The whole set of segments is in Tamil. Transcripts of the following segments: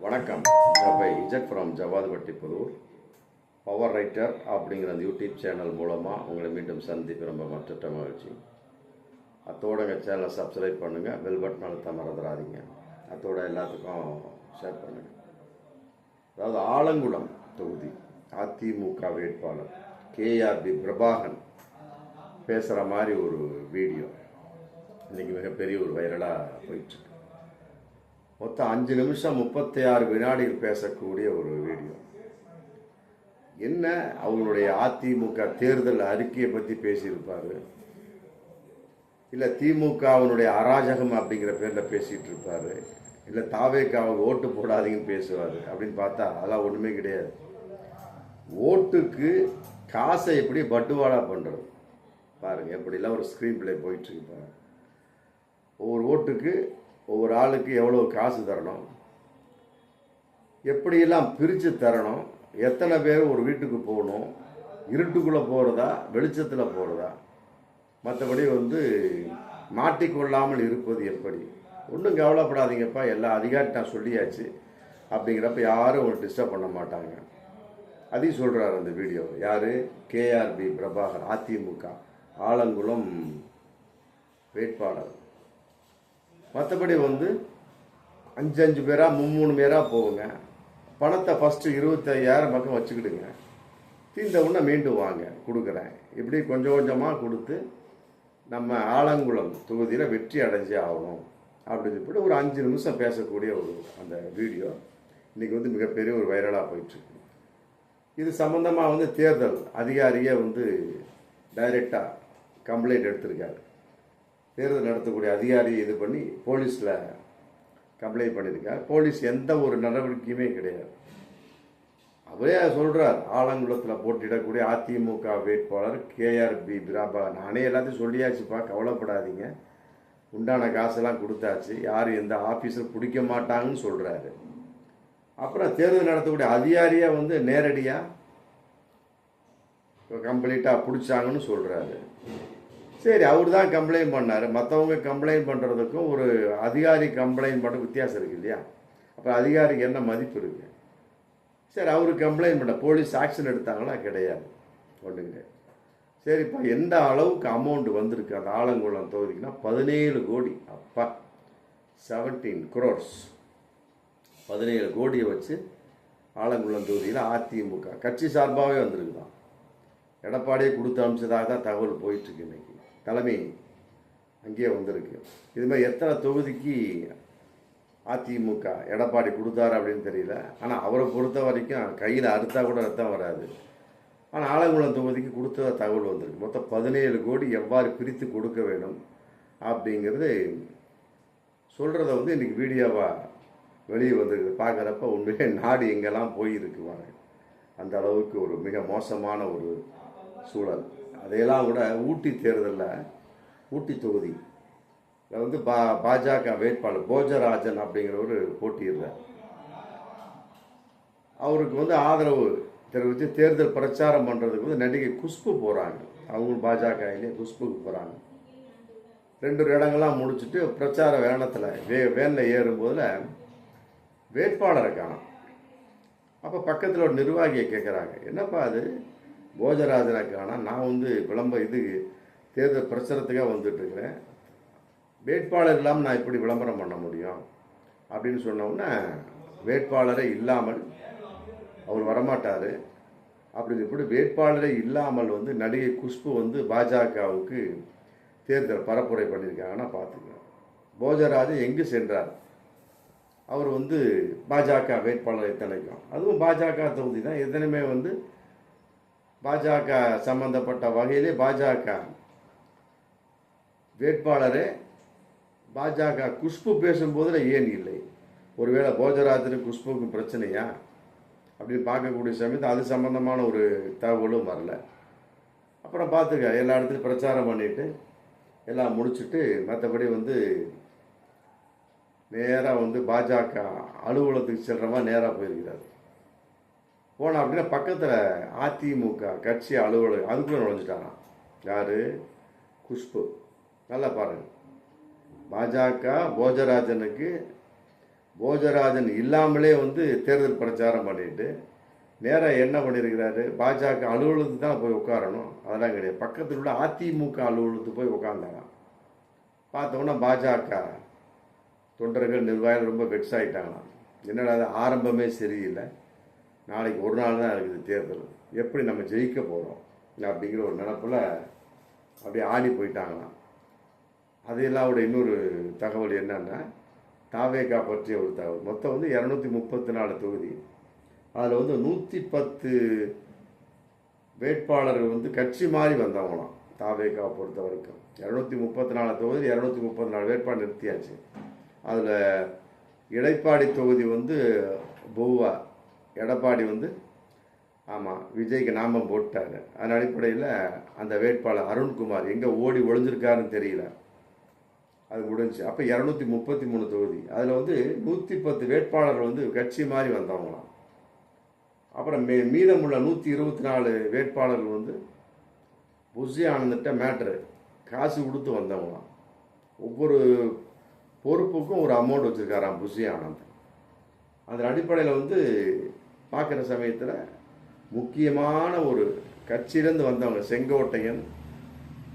வணக்கம். By Z from Javadhupatti Pudur. Power writer அப்படிங்கிற அந்த யூடியூப் சேனல் மூலமாக உங்களை மீண்டும் சந்திப்பு ரொம்ப மற்ற மகிழ்ச்சி. அத்தோட எங்கள் சேனலை சப்ஸ்கிரைப் பண்ணுங்கள், பெல் பட்டன் அழுத்த மறந்துடாதீங்க. அத்தோட எல்லாத்துக்கும் ஷேர் பண்ணுங்கள். அதாவது ஆலங்குளம் தொகுதி அதிமுக வேட்பாளர் கேஆர்பி பிரபாகரன் பேசுகிற மாதிரி ஒரு வீடியோ இன்றைக்கி மிகப்பெரிய ஒரு வைரலாக போயிட்டுருக்கு. மொத்தம் 5 நிமிஷம் 36 வினாடிகள் பேசக்கூடிய ஒரு வீடியோ. என்ன அவங்களுடைய அதிமுக தேர்தல் அறிக்கையை பற்றி பேசியிருப்பார், இல்லை திமுகவினுடைய அராஜகம் அப்படிங்கிற பேரில் பேசிகிட்டு இருப்பார், இல்லை தாவேக்காவுக்கு ஓட்டு போடாதீங்கன்னு பேசுவார் அப்படின்னு பார்த்தா அதெல்லாம் ஒன்றுமே கிடையாது. ஓட்டுக்கு காசை எப்படி பட்டுவாடா பண்ணுறது பாருங்கள். எப்படிலாம் ஒரு ஸ்க்ரீன் பிளே போயிட்டுருக்கு பாருங்கள். ஒவ்வொரு ஓட்டுக்கு ஒவ்வொரு ஆளுக்கு எவ்வளோ காசு தரணும், எப்படியெல்லாம் பிரித்து தரணும், எத்தனை பேர் ஒரு வீட்டுக்கு போகணும், இருட்டுக்குள்ளே போகிறதா வெளிச்சத்தில் போகிறதா, மற்றபடி மாட்டிக்கொள்ளாமல் இருப்பது எப்படி. ஒன்றும் கவலைப்படாதீங்கப்பா, எல்லா அதிகாரி நான் சொல்லியாச்சு அப்படிங்கிறப்ப யாரும் ஒரு டிஸ்டர்ப் பண்ண மாட்டாங்க. அதையும் சொல்கிறார் அந்த வீடியோ. யார்? கேஆர்பி பிரபாகர், அதிமுக ஆலங்குளம் வேட்பாளர். மற்றபடி 5 பேரா 3 பேராக போகுங்க. பணத்தை ஃபஸ்ட்டு 25,000 பக்கம் வச்சுக்கிடுங்க. தீர்ந்த உடனே மீண்டும் வாங்க, கொடுக்குறேன். இப்படி கொஞ்சம் கொஞ்சமாக கொடுத்து நம்ம ஆலங்குளம் தொகுதியில் வெற்றி அடைஞ்சே ஆகணும் அப்படின்னு சொல்லிட்டு ஒரு 5 நிமிஷம் பேசக்கூடிய ஒரு அந்த வீடியோ இன்றைக்கி மிகப்பெரிய ஒரு வைரலாக போயிட்டுருக்கு. இது சம்மந்தமாக தேர்தல் அதிகாரியே டைரெக்டாக கம்ப்ளைண்ட் எடுத்திருக்காரு. தேர்தல் நடத்தக்கூடிய அதிகாரியை இது பண்ணி போலீஸில் கம்ப்ளைண்ட் பண்ணியிருக்கார். போலீஸ் எந்த ஒரு நடவடிக்கையுமே கிடையாது. அவரே சொல்கிறார், ஆலங்குளத்தில் போட்டியிடக்கூடிய அதிமுக வேட்பாளர் கேஆர்பி பிரபாகரன், நானே எல்லாத்தையும் சொல்லியாச்சுப்பா, கவலைப்படாதீங்க, உண்டான காசெல்லாம் கொடுத்தாச்சு, யார் எந்த ஆஃபீஸர் பிடிக்க மாட்டாங்கன்னு சொல்கிறாரு. அப்புறம் தேர்தல் நடத்தக்கூடிய அதிகாரியை நேரடியாக கம்ப்ளீட்டாக பிடிச்சாங்கன்னு சொல்கிறாரு. சரி, அவர் தான் கம்ப்ளைண்ட் பண்ணார். மற்றவங்க கம்ப்ளைண்ட் பண்ணுறதுக்கும் ஒரு அதிகாரி கம்ப்ளைண்ட் பண்ண வித்தியாசம் இருக்குது இல்லையா? அப்போ அதிகாரிக்கு என்ன மதிப்பு இருக்குது? சரி, அவரு கம்ப்ளைண்ட் பண்ண போலீஸ் ஆக்ஷன் எடுத்தாங்களா? கிடையாது, ஒன்று கிடையாது. சரிப்பா, எந்த அளவுக்கு அமௌண்ட் வந்திருக்கு அந்த ஆலங்குளம் தொகுதிக்குன்னா 17 கோடி. அப்பா, 17 crores, 17 கோடியை வச்சு ஆலங்குளம் தொகுதியில் அதிமுக கட்சி சார்பாகவே வந்திருக்குதான். எடப்பாடியை கொடுத்து அனுப்பிச்சதாக தான் தகவல் போயிட்டுருக்கு. இன்னைக்கு தலைமை அங்கேயே வந்திருக்கு. இதுமாதிரி எத்தனை தொகுதிக்கு அதிமுக எடப்பாடி கொடுத்தாரு அப்படின்னு தெரியல. ஆனால் அவரை பொறுத்த வரைக்கும் கையில் அறுத்தா கூட ரத்தம் வராது. ஆனால் ஆலங்குளம் தொகுதிக்கு கொடுத்த தகவல் வந்திருக்கு. மொத்தம் 17 கோடி எவ்வாறு பிரித்து கொடுக்க வேணும் அப்படிங்கிறது சொல்கிறத இன்றைக்கி வீடியோவாக வெளியே வந்திருக்கு. பார்க்குறப்ப உண்மையிலே நாடு எங்கெல்லாம் போயிருக்கு வாங்க. அந்த அளவுக்கு ஒரு மிக மோசமான ஒரு சூழல். அதையெல்லாம் கூட ஊட்டி தேர்தலில் ஊட்டி தொகுதியில் பாஜக வேட்பாளர் போஜராஜன் அப்படிங்கிறவர் போட்டியிடுறார். அவருக்கு ஆதரவு தெரிவித்து தேர்தல் பிரச்சாரம் பண்ணுறதுக்கு நடிகை குஷ்பு போகிறாங்க. அவங்களும் பாஜகவிலே குஷ்புக்கு போகிறாங்க. 2 இடங்கள்லாம் முடிச்சுட்டு பிரச்சார வேனில் ஏறும்போதில் வேட்பாளரை காணும். அப்போ பக்கத்தில் ஒரு நிர்வாகியை கேட்குறாங்க, என்னப்பா அது போஜராஜனை காணோம், நான் தேர்தல் பிரச்சாரத்துக்காக வந்துட்டுருக்கிறேன், வேட்பாளர் இல்லாமல் நான் இப்படி விளம்பரம் பண்ண முடியும் அப்படின்னு சொன்னோன்னே, வேட்பாளரே இல்லாமல் அவர் வரமாட்டார் அப்படின்னு இப்படி வேட்பாளரே இல்லாமல் நடிகை குஷ்பு பாஜகவுக்கு தேர்தல் பரப்புரை பண்ணியிருக்காங்கன்னா பார்த்துக்கலாம். போஜராஜன் எங்கு சென்றார்? அவர் பாஜக வேட்பாளர் எத்தனைக்கும், அதுவும் பாஜக தொகுதி தான், எத்தனையுமே பாஜக சம்பந்தப்பட்ட வகையிலே பாஜக வேட்பாளரே பாஜக குஷ்பு பேசும்போதுல ஏன் இல்லை? ஒருவேளை போஜராஜனுக்கு குஷ்புக்கு பிரச்சனையா அப்படின்னு பார்க்கக்கூடிய சமயத்தில் அது சம்பந்தமான ஒரு தகவலும் வரல. அப்புறம் பார்த்துக்க, எல்லா இடத்துலையும் பிரச்சாரம் பண்ணிட்டு எல்லாம் முடிச்சுட்டு மற்றபடி நேராக பாஜக அலுவலகத்துக்கு செல்றவா நேராக போயிருக்கிறார். போனால் அப்படின்னா பக்கத்தில் அதிமுக கட்சி அலுவலகம் அதுக்குள்ளே நுழைஞ்சிட்டாங்க. யார்? குஷ்பு. நல்லா பாருங்கள், பாஜக போஜராஜனுக்கு போஜராஜன் இல்லாமலே வந்து தேர்தல் பிரச்சாரம் பண்ணிட்டு நேராக என்ன பண்ணியிருக்கிறாரு, பாஜக அலுவலகத்துக்கு தான் போய் உட்காரணும், அதெல்லாம் கிடையாது, பக்கத்தில் உள்ள அதிமுக அலுவலகத்துக்கு போய் உட்காந்தாராம். பார்த்தோன்னா பாஜக தொண்டர்கள் நிர்வாகிகள் ரொம்ப வெக்ஸ் ஆகிட்டாங்களாம். என்னடா அது, ஆரம்பமே சரியில்லை, நாளைக்கு ஒரு நாள் தான் இருக்குது தேர்தல், எப்படி நம்ம ஜெயிக்க போகிறோம் அப்படிங்கிற ஒரு நினப்பில் அப்படியே ஆடி போயிட்டாங்களாம். அதையெல்லாம் விட இன்னொரு தகவல் என்னன்னா, தாவேகா பற்றிய ஒரு தகவல். மொத்தம் வந்து 234 தொகுதி, அதில் வந்து 110 வேட்பாளர்கள் வந்து கட்சி மாறி வந்தவங்களாம். தாவேகா பொறுத்த வரைக்கும் 234 தொகுதி 234 வேட்பாளர் நிறுத்தியாச்சு. அதில் எடப்பாடி தொகுதி வந்து பொவ்வா, எடப்பாடி வந்து ஆமாம் விஜய்க்கு நாமம் போட்டார். அதன் அடிப்படையில் அந்த வேட்பாளர் அருண்குமார் எங்கே ஓடி ஒளிஞ்சிருக்காருன்னு தெரியல, அது முடிஞ்சு. அப்போ 233 தொகுதி, அதில் வந்து 110 வேட்பாளர்கள் வந்து கட்சி மாதிரி வந்தவங்களாம். அப்புறம் மீதமுள்ள 124 வேட்பாளர்கள் வந்து புஷி ஆனந்திட்ட மேட்ரு காசு கொடுத்து வந்தவங்களாம். ஒவ்வொரு பொறுப்புக்கும் ஒரு அமௌண்ட் வச்சுருக்காராம் புஷி ஆனந்த். அதன் அடிப்படையில் வந்து பார்க்குற சமயத்தில் முக்கியமான ஒரு கட்சியிலேருந்து வந்தவங்க, செங்கோட்டையன்,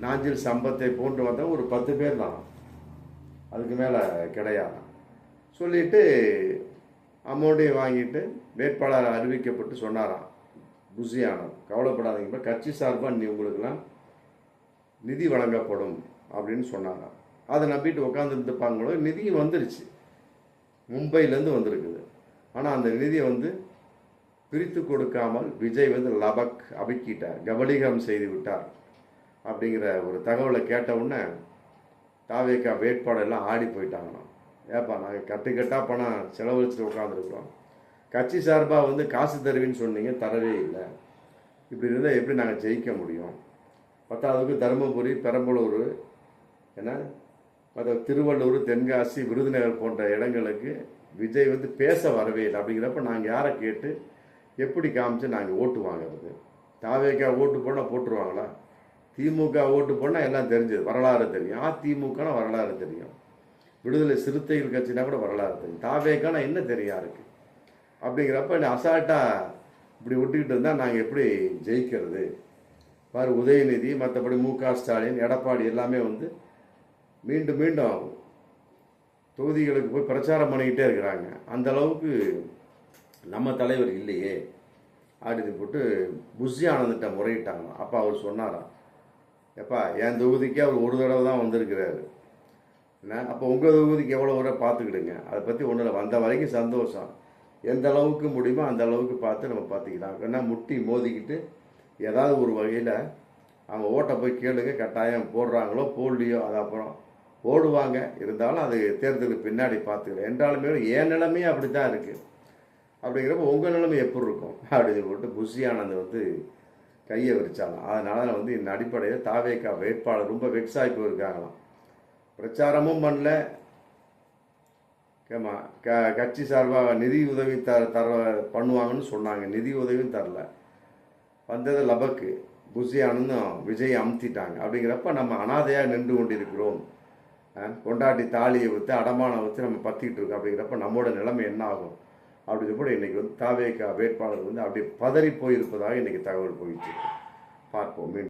நாஞ்சில் சம்பத்தை போன்று வந்தவங்க ஒரு 10 பேர் தான், அதுக்கு மேலே கிடையாது. சொல்லிட்டு அமௌண்ட்டையும் வாங்கிட்டு வேட்பாளர் அறிவிக்கப்பட்டு சொன்னாராம் புஷி ஆனந்த், கவலைப்படாதீங்க, கட்சி சார்பாக உங்களுக்கெல்லாம் நிதி வழங்கப்படும் அப்படின்னு சொன்னாராம். அதை நம்பிட்டு உட்காந்துருந்துப்பாங்களோ, நிதியும் வந்துருச்சு, மும்பையிலேருந்து வந்திருக்குது. ஆனால் அந்த நிதியை வந்து பிரித்து கொடுக்காமல் விஜய் வந்து அபிக்கிட்டார், கபலீகம் செய்து விட்டார் அப்படிங்கிற ஒரு தகவலை கேட்ட உடனே தாவேகா வேட்பாளர்லாம் ஆடி போயிட்டாங்களாம். ஏப்பா நாங்கள் கட்டுக்கட்டாக பணம் செலவழிச்சுட்டு உட்காந்துருக்குறோம், கட்சி சார்பாக வந்து காசு தருவின்னு சொன்னீங்க, தரவே இல்லை, இப்படி இருந்தால் எப்படி நாங்கள் ஜெயிக்க முடியும்? பத்தாவதுக்கு தருமபுரி, பெரம்பலூர், ஏன்னா மற்ற திருவள்ளூர், தென்காசி, விருதுநகர் போன்ற இடங்களுக்கு விஜய் வந்து பேச வரவே இல்லை. அப்படிங்கிறப்ப நாங்கள் யாரை கேட்டு எப்படி காமிச்சு நாங்கள் ஓட்டு வாங்கிறது? தாவேகா ஓட்டு போனால் போட்டுருவாங்களா? திமுக ஓட்டு போனால் எல்லாம் தெரிஞ்சது, வரலாறு தெரியும். அதிமுகனா வரலாறு தெரியும், விடுதலை சிறுத்தைகள் கட்சினா கூட வரலாறு தெரியும். தாவேகானா என்ன தெரியும் யாருக்கு? அப்படிங்கிறப்ப அசால்ட்டாக இப்படி விட்டுக்கிட்டு இருந்தால் நாங்கள் எப்படி ஜெயிக்கிறது? பாரு, உதயநிதி, மற்றபடி மு.க. ஸ்டாலின், எடப்பாடி எல்லாமே வந்து மீண்டும் மீண்டும் தொகுதிகளுக்கு போய் பிரச்சாரம் பண்ணிக்கிட்டே இருக்கிறாங்க. அந்த அளவுக்கு நம்ம தலைவர் இல்லையே அப்படின்னு போட்டு புஷி ஆனந்திட்ட முறையிட்டாங்க. அப்போ அவர் சொன்னாராம், எப்பா என் தொகுதிக்கு அவர் ஒரு தடவை தான் வந்திருக்கிறாரு, என்ன அப்போ உங்கள் தொகுதிக்கு எவ்வளோ வரை பார்த்துக்கிடுங்க, அதை பற்றி ஒன்றும் இல்லை, வந்த வரைக்கும் சந்தோஷம், எந்த அளவுக்கு முடியுமோ அந்த அளவுக்கு பார்த்து நம்ம பார்த்துக்கலாம். ஏன்னா முட்டி மோதிக்கிட்டு ஏதாவது ஒரு வகையில் அவங்க ஓட்டை போய் கேளுங்க, கட்டாயம் போடுறாங்களோ போடலையோ அது அப்புறம் போடுவாங்க, இருந்தாலும் அது தேர்தலுக்கு பின்னாடி பார்த்துக்கிறேன் என்றாலுமே என் நிலைமையே அப்படி தான் இருக்குது. அப்படிங்கிறப்ப உங்கள் நிலைமை எப்படி இருக்கும் அப்படின்னு போட்டு புஷி ஆனந்த் வந்து கையை விரிச்சாலாம். அதனால் வந்து இந்த அடிப்படையில் தாவேகா வேட்பாளர் ரொம்ப வெக்ஸாகி போயிருக்காங்களாம். பிரச்சாரமும் பண்ணல, கேமா கட்சி சார்பாக நிதி உதவி தர பண்ணுவாங்கன்னு சொன்னாங்க, நிதி உதவியும் தரல, வந்தது லபக்கு, புஷி ஆனந்தும் விஜய் அமுத்திட்டாங்க. அப்படிங்கிறப்ப நம்ம அனாதையாக நின்று கொண்டிருக்கிறோம், கொண்டாட்டி தாலியை விற்று அடமானம் வச்சு நம்ம பற்றிக்கிட்டு இருக்கோம். அப்படிங்கிறப்ப நம்மளோட நிலைமை என்ன ஆகும் அப்படின்னு கூட இன்றைக்கி வந்து தாவேகா வேட்பாளர் வந்து அப்படி பதறி போயிருப்பதாக இன்றைக்கி தகவல் போயிடுச்சு. பார்ப்போம்.